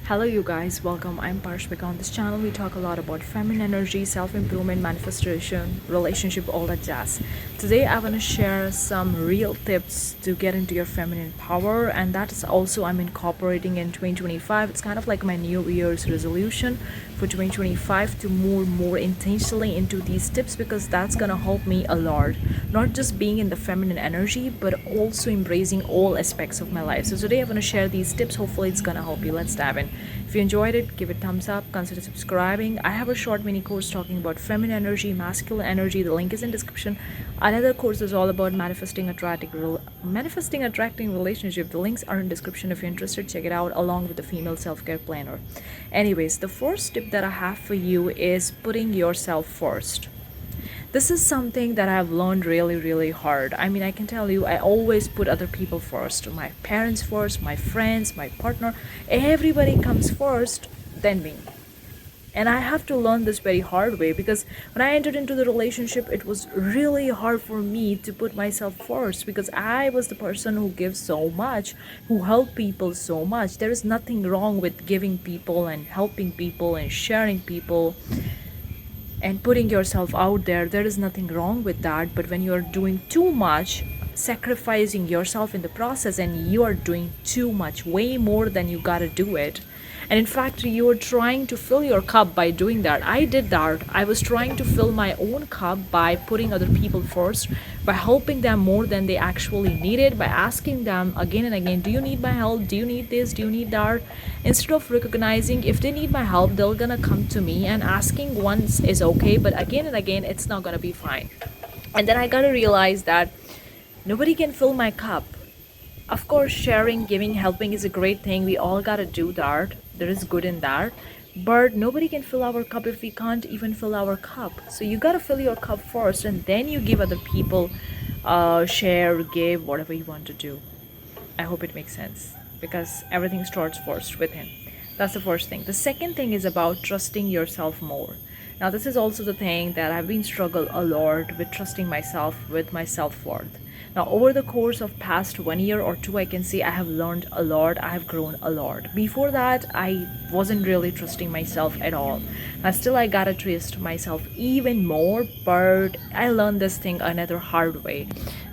Hello, you guys. Welcome. I'm Parshvika. On this channel, we talk a lot about feminine energy, self improvement, manifestation, relationship, all that jazz. Today, I want to share some real tips to get into your feminine power, and that is also I'm incorporating in 2025. It's kind of like my New Year's resolution for 2025 to move more intentionally into these tips because that's gonna help me a lot. Not just being in the feminine energy, but also embracing all aspects of my life. So today, I want to share these tips. Hopefully, it's gonna help you. Let's dive in. If you enjoyed it, give it thumbs up, consider subscribing. I have a short mini course talking about feminine energy, masculine energy. The link is in description. Another course is all about manifesting attracting relationship. The links are in description. If you're interested, check it out along with the female self-care planner. Anyways, the first tip that I have for you is putting yourself first. This is something that I've learned really hard. I mean, I can tell you, I always put other people first. My parents first, my friends, my partner. Everybody comes first, then me. And I have to learn this very hard way because when I entered into the relationship, it was really hard for me to put myself first because I was the person who gives so much, who help people so much. There is nothing wrong with giving people and helping people and sharing people and putting yourself out there is nothing wrong with that. But when you're doing too much, sacrificing yourself in the process, and you are doing too much, way more than you gotta do it, and in fact you are trying to fill your cup by doing that. I did that. I was trying to fill my own cup by putting other people first, by helping them more than they actually needed, by asking them again and again, do you need my help, do you need this, do you need that, instead of recognizing if they need my help, they're gonna come to me, and asking once is okay, but again and again it's not gonna be fine. And then I gotta realize that nobody can fill my cup. Of course, sharing, giving, helping is a great thing. We all gotta do that. There is good in that. But nobody can fill our cup if we can't even fill our cup. So you gotta fill your cup first, and then you give other people, share, give, whatever you want to do. I hope it makes sense because everything starts first within. That's the first thing. The second thing is about trusting yourself more. Now, this is also the thing that I've been struggle a lot with, trusting myself with my self-worth. Now, over the course of past 1 year or two, I can say I have learned a lot. I have grown a lot. Before that, I wasn't really trusting myself at all. Now, still, I gotta trust myself even more, but I learned this thing another hard way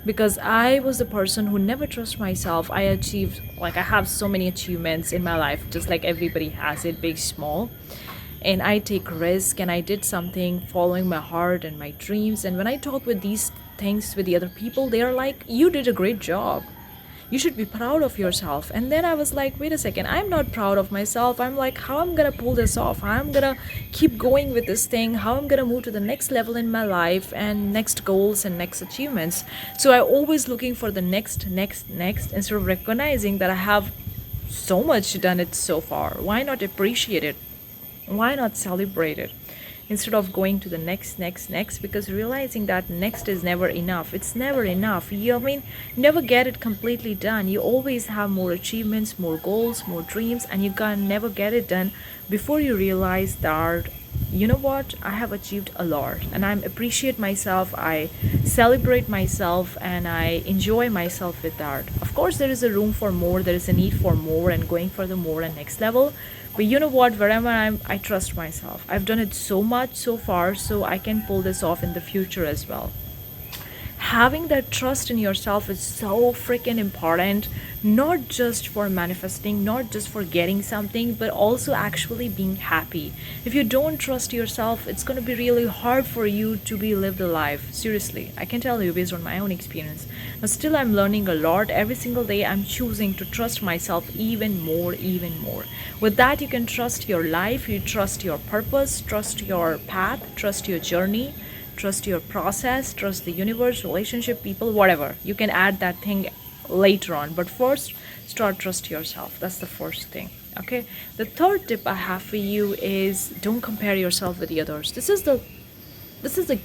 because I was the person who never trust myself. I achieved, like, I have so many achievements in my life, just like everybody has it, big, small, and I take risk, and I did something following my heart and my dreams. And when I talk with these things with the other people, they are like, you did a great job, you should be proud of yourself. And then I was like, wait a second, I'm not proud of myself. I'm like, how I'm gonna pull this off, how I'm gonna keep going with this thing, how I'm gonna move to the next level in my life and next goals and next achievements. So I always looking for the next instead of recognizing that I have so much done it so far. Why not appreciate it? Why not celebrate it instead of going to the next? Because realizing that next is never enough. It's never enough. You, I mean, never get it completely done. You always have more achievements, more goals, more dreams, and you can never get it done before you realize that, you know what, I have achieved a lot, and I appreciate myself, I celebrate myself, and I enjoy myself with that. Of course, there is a room for more, there is a need for more, and going for the more and next level. But you know what, wherever I trust myself. I've done it so much so far, so I can pull this off in the future as well. Having that trust in yourself is so freaking important, not just for manifesting, not just for getting something, but also actually being happy. If you don't trust yourself, it's going to be really hard for you to be lived a life. Seriously, I can tell you based on my own experience. But still, I'm learning a lot every single day. I'm choosing to trust myself even more. With that, you can trust your life, you trust your purpose, trust your path, trust your journey, trust your process, trust the universe, relationship, people, whatever. You can add that thing later on, but first start trust yourself. That's the first thing. Okay, the third tip I have for you is don't compare yourself with the others. This is the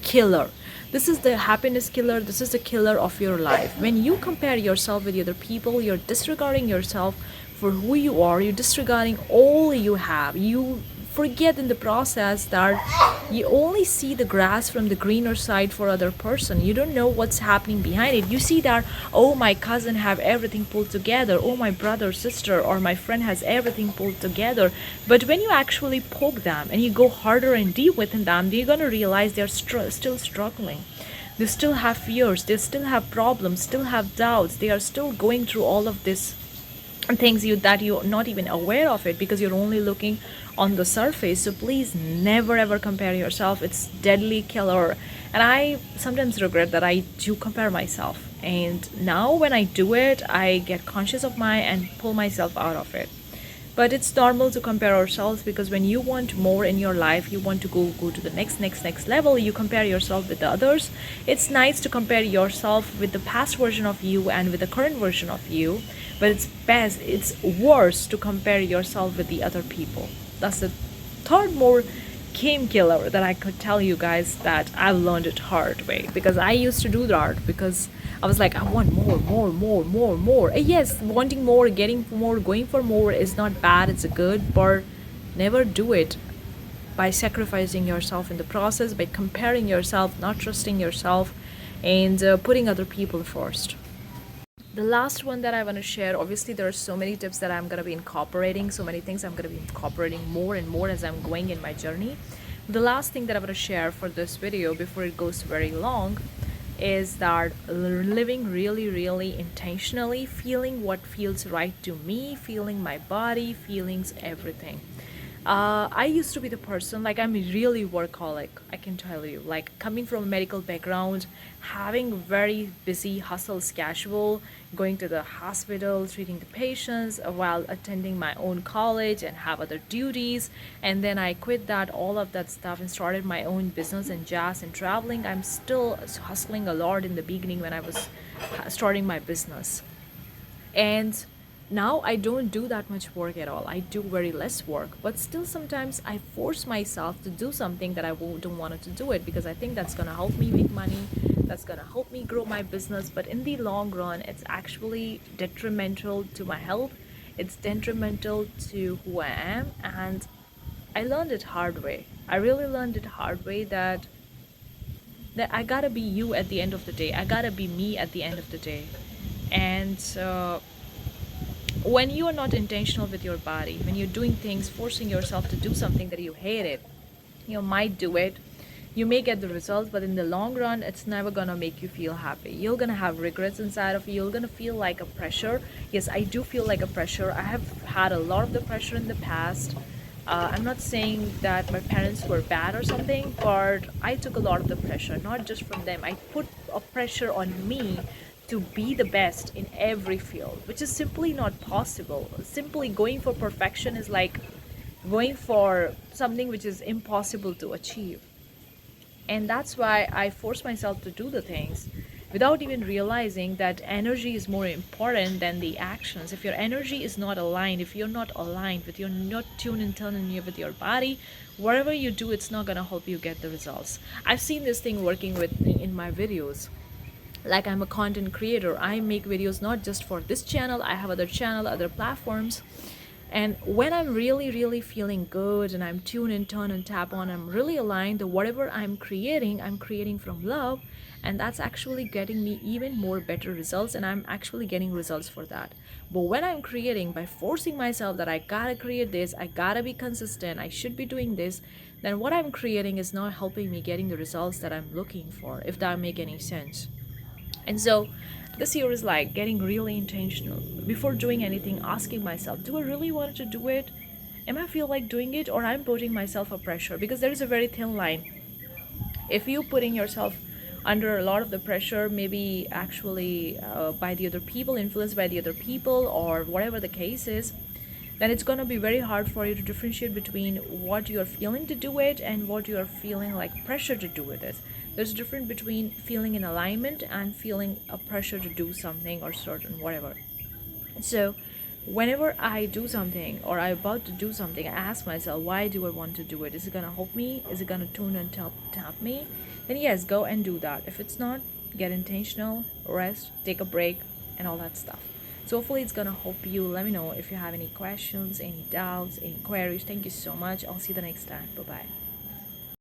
killer. This is the happiness killer. This is the killer of your life. When you compare yourself with the other people, you're disregarding yourself for who you are. You're disregarding all you have. You forget in the process that you only see the grass from the greener side for other person. You don't know what's happening behind it. You see that, oh, my cousin have everything pulled together, oh, my brother, sister, or my friend has everything pulled together. But when you actually poke them and you go harder and deep within them, you're going to realize they're still struggling. They still have fears, they still have problems, still have doubts, they are still going through all of this things that you're not even aware of it, because you're only looking on the surface. So please never ever compare yourself. It's deadly killer. And I sometimes regret that I do compare myself, and now when I do it, I get conscious of my and pull myself out of it. But it's normal to compare ourselves, because when you want more in your life, you want to go to the next level, you compare yourself with the others. It's nice to compare yourself with the past version of you and with the current version of you, but it's worse to compare yourself with the other people. That's the third more game killer that I could tell you guys, that I've learned it hard way, because I used to do that, because I was like, I want more. Yes, wanting more, getting more, going for more is not bad, it's a good, but never do it by sacrificing yourself in the process, by comparing yourself, not trusting yourself, and putting other people first. The last one that I want to share, obviously there are so many tips that I'm going to be incorporating, so many things I'm going to be incorporating more and more as I'm going in my journey. The last thing that I want to share for this video before it goes very long is that living really intentionally, feeling what feels right to me, feeling my body, feelings, everything. I used to be the person, like, I'm really workaholic, I can tell you, like, coming from a medical background, having very busy hustle schedule, going to the hospital, treating the patients while attending my own college and have other duties. And then I quit that, all of that stuff, and started my own business in jazz and traveling. I'm still hustling a lot in the beginning when I was starting my business. And now I don't do that much work at all. I do very less work, but still sometimes I force myself to do something that I don't want to do it, because I think that's gonna help me make money, that's gonna help me grow my business. But in the long run, it's actually detrimental to my health. It's detrimental to who I am, and I learned it hard way. I really learned it hard way that I gotta be you at the end of the day. I gotta be me at the end of the day. And when you are not intentional with your body, when you're doing things, forcing yourself to do something that you hated, you might do it, you may get the results, but in the long run, it's never gonna make you feel happy. You're gonna have regrets inside of you. You're gonna feel like a pressure. Yes, I do feel like a pressure. I have had a lot of the pressure in the past. I'm not saying that my parents were bad or something, but I took a lot of the pressure, not just from them. I put a pressure on me to be the best in every field, which is simply not possible. Simply going for perfection is like going for something which is impossible to achieve. And that's why I force myself to do the things without even realizing that energy is more important than the actions. If your energy is not aligned, if you're not aligned with, you're not tuned in turn with your body, whatever you do, it's not going to help you get the results. I've seen this thing working with in my videos. Like, I'm a content creator, I make videos not just for this channel, I have other channel, other platforms. And when I'm really feeling good and I'm tuned in, turn and tap on, I'm really aligned to whatever I'm creating from love, and that's actually getting me even more better results, and I'm actually getting results for that. But when I'm creating by forcing myself that I gotta create this, I gotta be consistent, I should be doing this, then what I'm creating is not helping me getting the results that I'm looking for, if that make any sense. And so this year is like getting really intentional. Before doing anything, asking myself, do I really want to do it? Am I feel like doing it, or I'm putting myself a pressure? Because there is a very thin line. If you putting yourself under a lot of the pressure, maybe actually by the other people, influenced by the other people, or whatever the case is, then it's going to be very hard for you to differentiate between what you're feeling to do it and what you're feeling like pressure to do with it. There's a difference between feeling in alignment and feeling a pressure to do something or certain whatever. So whenever I do something or I'm about to do something, I ask myself, why do I want to do it? Is it going to help me? Is it going to tune and tap me? Then yes, go and do that. If it's not, get intentional, rest, take a break, and all that stuff. So hopefully it's gonna help you. Let me know if you have any questions, any doubts, any queries. Thank you so much. I'll see you the next time. Bye bye.